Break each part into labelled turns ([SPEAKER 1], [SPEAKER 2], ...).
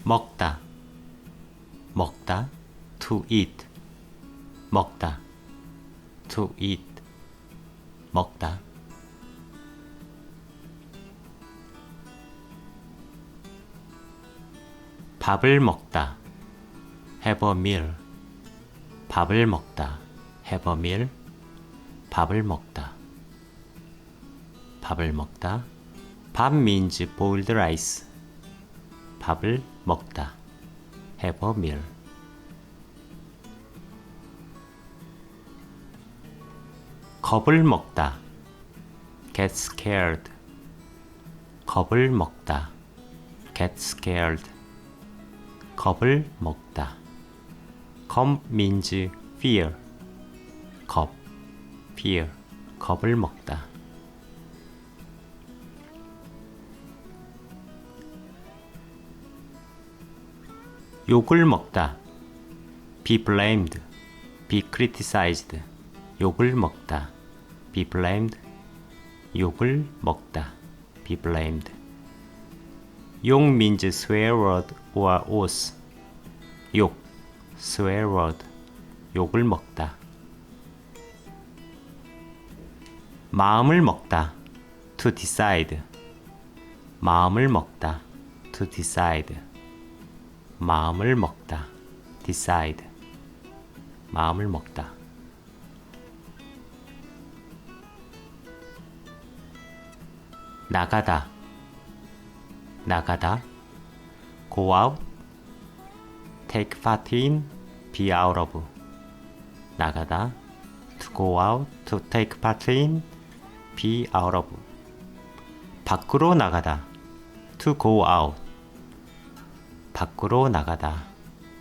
[SPEAKER 1] 먹다, 먹다, to eat, 먹다, to eat, 먹다. 밥을 먹다, have a meal, 밥을 먹다, have a meal, 밥을 먹다, 밥을 먹다. 밥 means boiled rice, 밥을 먹다, have a meal. 겁을 먹다, get scared, 겁을 먹다, get scared, 겁을 먹다. 겁 means fear, 겁, fear, 겁을 먹다. 욕을 먹다, be blamed, be criticized, 욕을 먹다, be blamed, 욕을 먹다, be blamed. 욕 means swear word or oath, 욕, swear word, 욕을 먹다. 마음을 먹다, to decide, 마음을 먹다, to decide, 마음을 먹다, decide, 마음을 먹다. 나가다, 나가다, go out, take part in, be out of, 나가다, to go out, to take part in, be out of, 밖으로 나가다, to go out, 밖으로 나가다,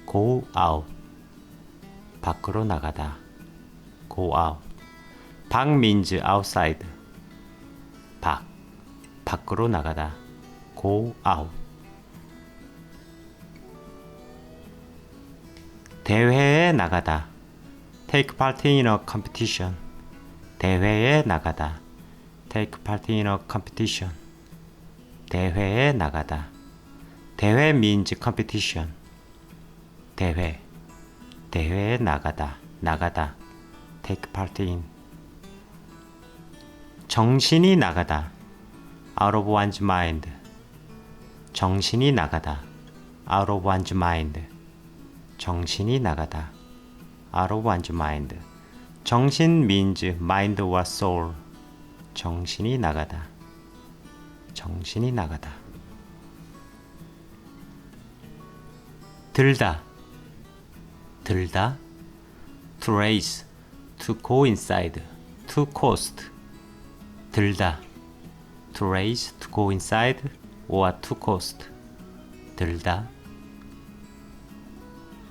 [SPEAKER 1] go out, 밖으로 나가다, go out. 밖 means outside, 밖, 밖으로 나가다, go out. 대회에 나가다, take part in a competition, 대회에 나가다, take part in a competition, 대회에 나가다. 대회 means competition, 대회, 대회에 나가다, 나가다, take part in. 정신이 나가다, out of one's mind, 정신이 나가다, out of one's mind, 정신이 나가다, out of one's mind. 정신 means mind or soul, 정신이 나가다, 정신이 나가다. 들다, 들다, to raise, to go inside, to coast, 들다, to raise, to go inside, or to coast, 들다.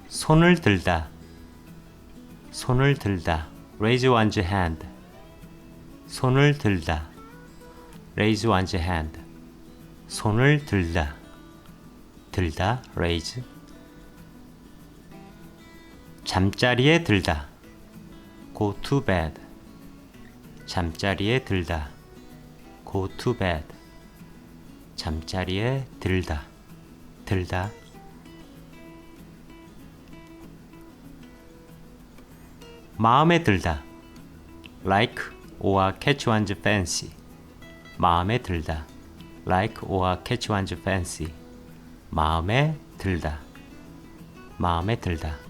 [SPEAKER 1] 손을 들다, 손을 들다, raise one's hand, 손을 들다, raise one's hand, 손을 들다, 들다, raise. 잠자리에 들다, go to bed, 잠자리에 들다, go to bed, 잠자리에 들다, 들다. 마음에 들다, like or catch one's fancy, 마음에 들다, like or catch one's fancy, 마음에 들다, 마음에 들다.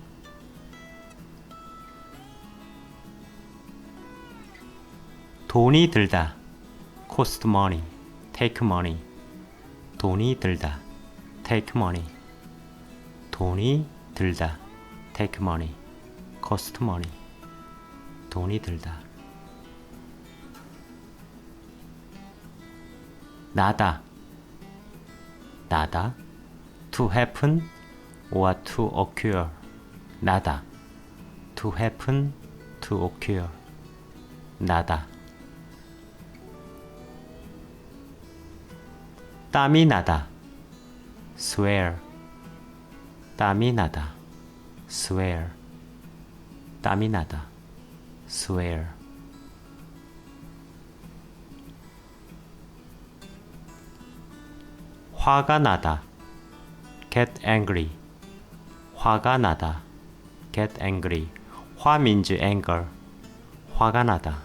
[SPEAKER 1] 돈이 들다, cost money, take money, 돈이 들다, take money, 돈이 들다, take money, cost money, 돈이 들다. 나다, 나다, to happen or to occur, 나다, to happen, to occur, 나다. 땀이 나다, swear, 땀이 나다, swear, 땀이 나다, swear. 화가 나다, get angry. 화가 나다. get angry. 화 means anger. 화가 나다.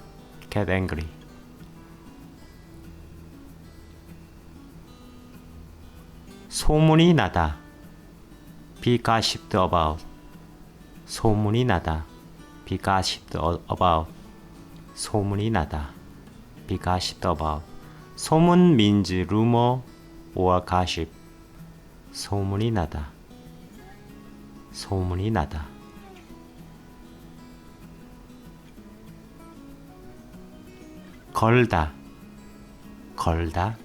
[SPEAKER 1] get angry. 소문이 나다. be gossiped about. 소문이 나다. be gossiped about. 소문이 나다. be gossiped about. 소문 means rumor or gossip. 소문이 나다. 소문이 나다. 걸다. 걸다.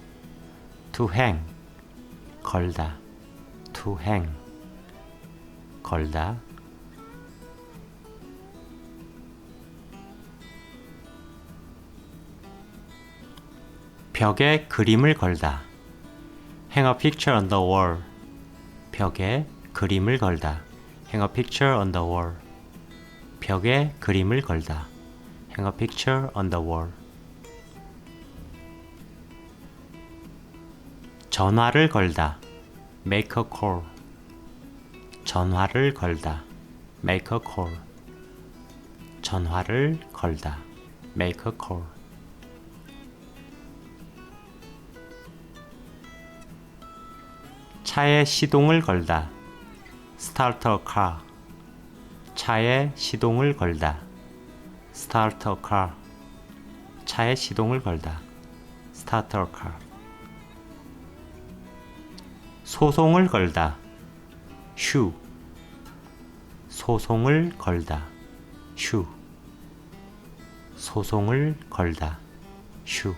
[SPEAKER 1] to hang. 걸다. to hang. 걸다. 벽에 그림을 걸다. hang a picture on the wall. 벽에 그림을 걸다. hang a picture on the wall. 벽에 그림을 걸다. hang a picture on the wall. 전화를 걸다. make a call. 전화를 걸다. make a call. 전화를 걸다. make a call. 차에 시동을 걸다. start a car. 차에 시동을 걸다. start a car. 차에 시동을 걸다. start a car. 소송을 걸다. sue. 소송을 걸다. sue. 소송을 걸다. sue.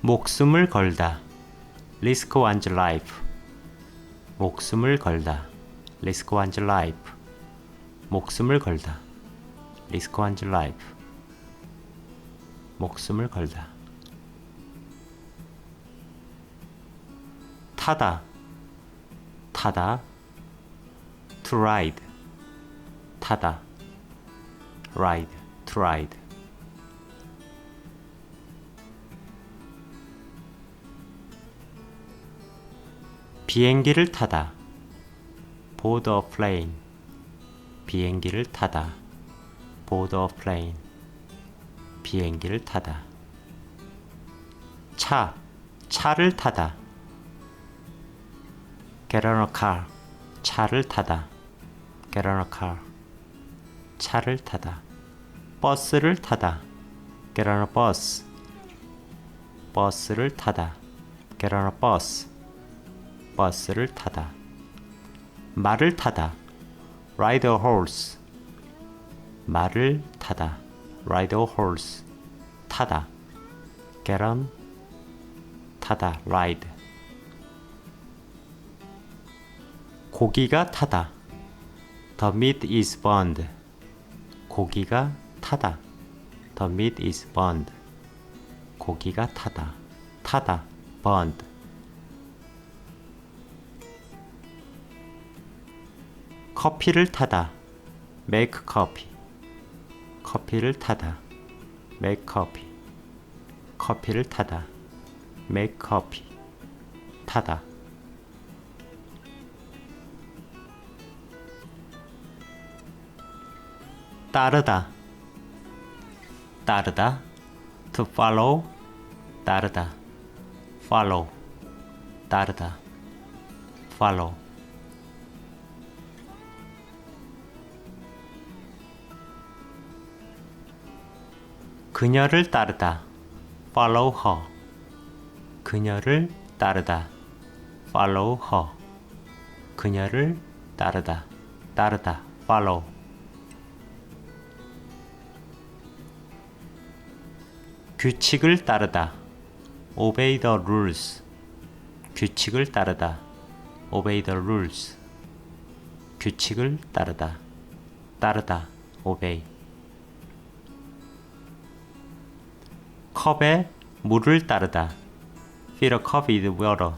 [SPEAKER 1] 목숨을 걸다. risk one's life. 목숨을 걸다. risk one's life. 목숨을 걸다. risk one's life. 목숨을 걸다. 타다. 타다. to ride. 타다. ride. to ride. 비행기를 타다. board a plane. 비행기를 타다. board a plane. 비행기를 타다. 차를 타다. get on a car. 차를 타다. get on a car. 차를 타다. 버스를 타다. get on a bus. 버스를 타다. get on a bus. 버스를 타다. 말을 타다. ride a horse. 말을 타다. ride a horse. 타다. get on. 타다. ride. 고기가 타다. The meat is burned. 고기가 타다. The meat is burned. 고기가 타다. 타다. burned. 커피를 타다. make coffee. 커피를 타다. make coffee. 커피를 타다. make coffee. 타다. 따르다. 따르다. to follow. 따르다. follow. 따르다. follow. 그녀를 따르다. follow her. 그녀를 따르다. follow her. 그녀를 따르다. 따르다. follow. 규칙을 따르다. obey the rules. 규칙을 따르다. obey the rules. 규칙을 따르다. 따르다. obey. 컵에 물을 따르다. fill a cup with water.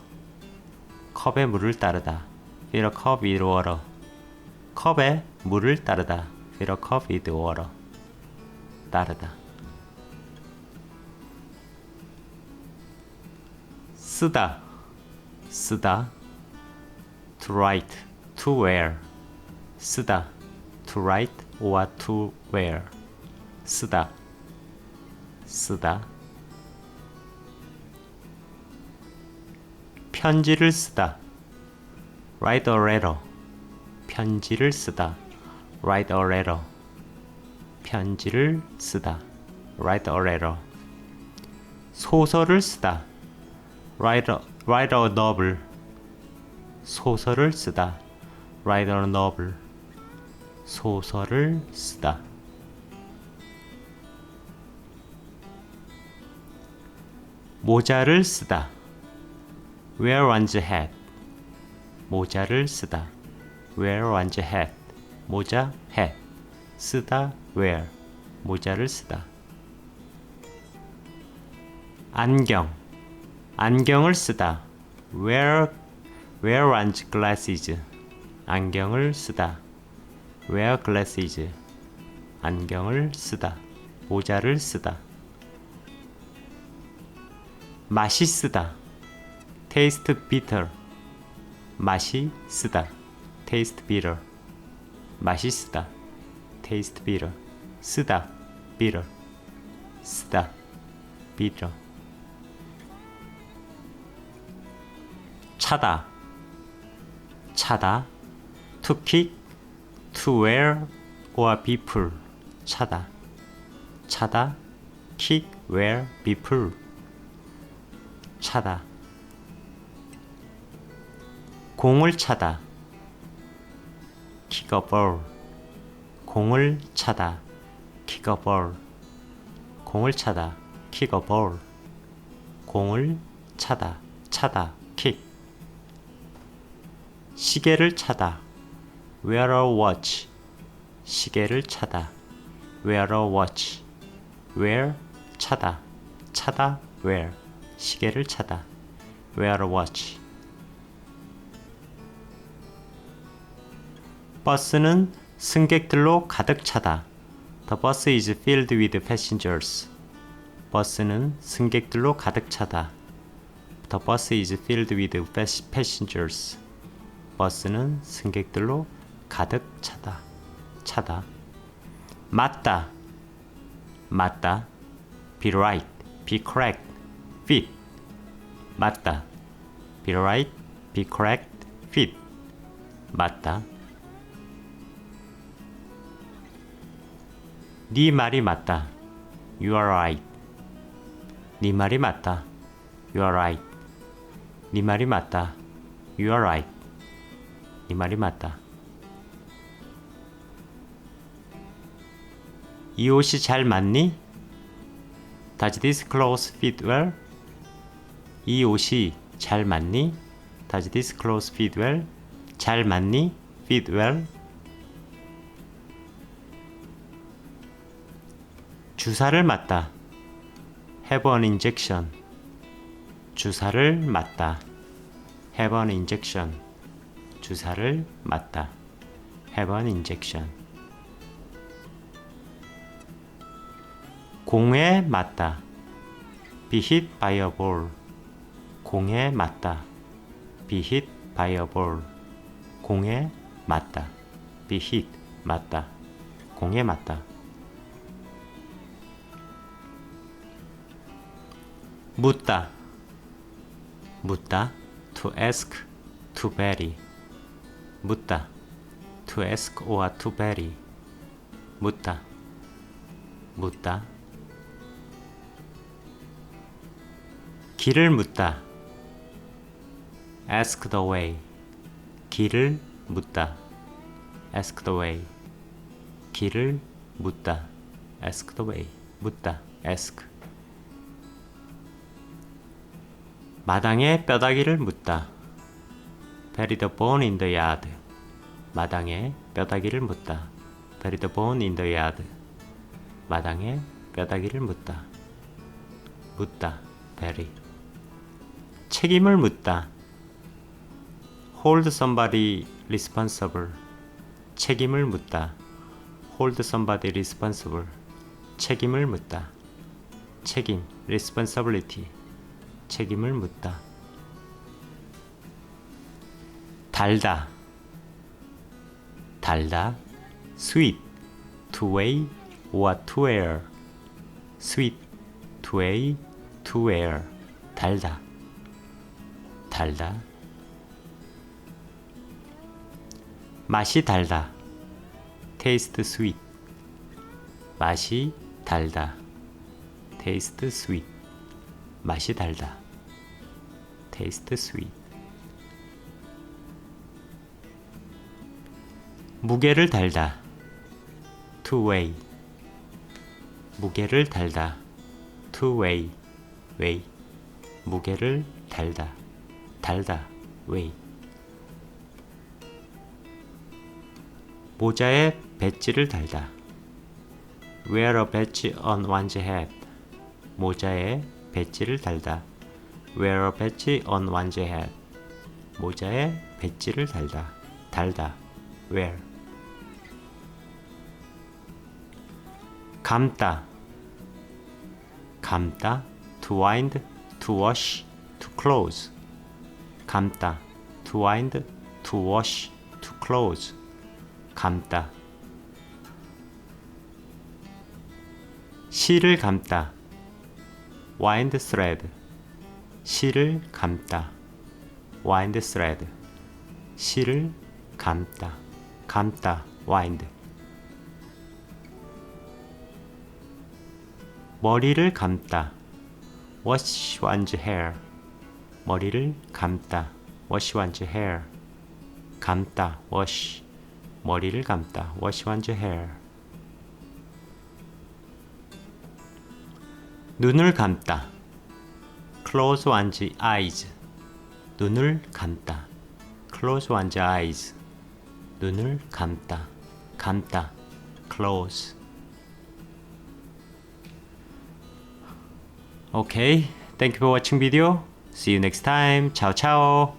[SPEAKER 1] 컵에 물을 따르다. fill a cup with water. 컵에 물을 따르다. fill a cup with water. 따르다. 쓰다. 쓰다. to write, to wear. 쓰다. to write or to wear. 쓰다. 쓰다. 편지를 쓰다. write a letter. 편지를 쓰다. write a letter. 편지를 쓰다. write a letter. 소설을 쓰다. write a novel. 소설을 쓰다. write a novel. 소설을 쓰다. 모자를 쓰다. wear one's hat. 모자를 쓰다. wear one's hat. 모자, hat. 쓰다, wear. 모자를 쓰다. 안경. 안경을 쓰다. wear one's glasses. 안경을 쓰다. wear glasses. 안경을 쓰다. 모자를 쓰다. 맛이 쓰다. taste bitter. 맛이 쓰다. taste bitter. 맛이 쓰다. taste bitter. 쓰다. bitter. 쓰다. bitter. 차다. 차다. to kick, to wear or be pull. 차다. 차다. kick, wear, be pull. 차다. 공을 차다. kick a ball. 공을 차다. kick a ball. 공을 차다. kick a ball. 공을 차다. 차다. kick. 시계를 차다. wear a watch. 시계를 차다. wear a watch. wear 차다. 차다. wear. 시계를 차다. wear a watch. 버스는 승객들로 가득 차다. The bus is filled with passengers. 버스는 승객들로 가득 차다. The bus is filled with passengers. 버스는 승객들로 가득 차다. 차다. 맞다. 맞다. Be right. Be correct. Fit. 맞다. Be right. Be correct. Fit. 맞다. 네 말이 맞다. You are right. 네 말이 맞다. You are right. 네 말이 맞다. You are right. 네 말이 맞다. 이 옷이 잘 맞니? Does this clothes fit well? 이 옷이 잘 맞니? Does this clothes fit well? 잘 맞니? Fit well? 주사를 맞다. Have an injection. 주사를 맞다. Have an injection. 주사를 맞다. Have an injection. 공에 맞다. Be hit by a ball. 공에 맞다. Be hit by a ball. 공에 맞다. Be hit. 맞다. 공에 맞다. 묻다. 묻다. To ask, to bury. 묻다. To ask or to bury. 묻다. 묻다. 길을 묻다. Ask the way. 길을 묻다. Ask the way. 길을 묻다. Ask the way. 묻다. Ask. 마당에 뼈다귀를 묻다. Bury the bone in the yard. 마당에 뼈다귀를 묻다. Bury the bone in the yard. 마당에 뼈다귀를 묻다. 묻다. bury. 책임을 묻다. Hold somebody responsible. 책임을 묻다. Hold somebody responsible. 책임을 묻다. 책임, responsibility. 책임을 묻다. 달다 달다 sweet to weigh or to wear sweet to weigh to wear 달다 달다 맛이 달다 taste sweet 맛이 달다 taste sweet 맛이 달다 taste sweet 무게를 달다 to weigh 무게를 달다 to weigh weigh 무게를 달다 달다 weigh 모자에 배지를 달다 wear a badge on one's head 모자에 배지를 달다 wear a badge on one's head 모자에 배지를 달다 달다 wear 감다 감다 to wind to wash to close 감다 to wind to wash to close 감다 실을 감다 wind thread 실을 감다 wind thread 실을 감다 감다 wind 머리를 감다 wash one's hair 머리를 감다 wash one's hair 감다 wash 머리를 감다 wash one's hair 눈을 감다 close one's eyes 눈을 감다 close one's eyes 눈을 감다 감다 close Okay, thank you for watching video. See you next time. Ciao ciao.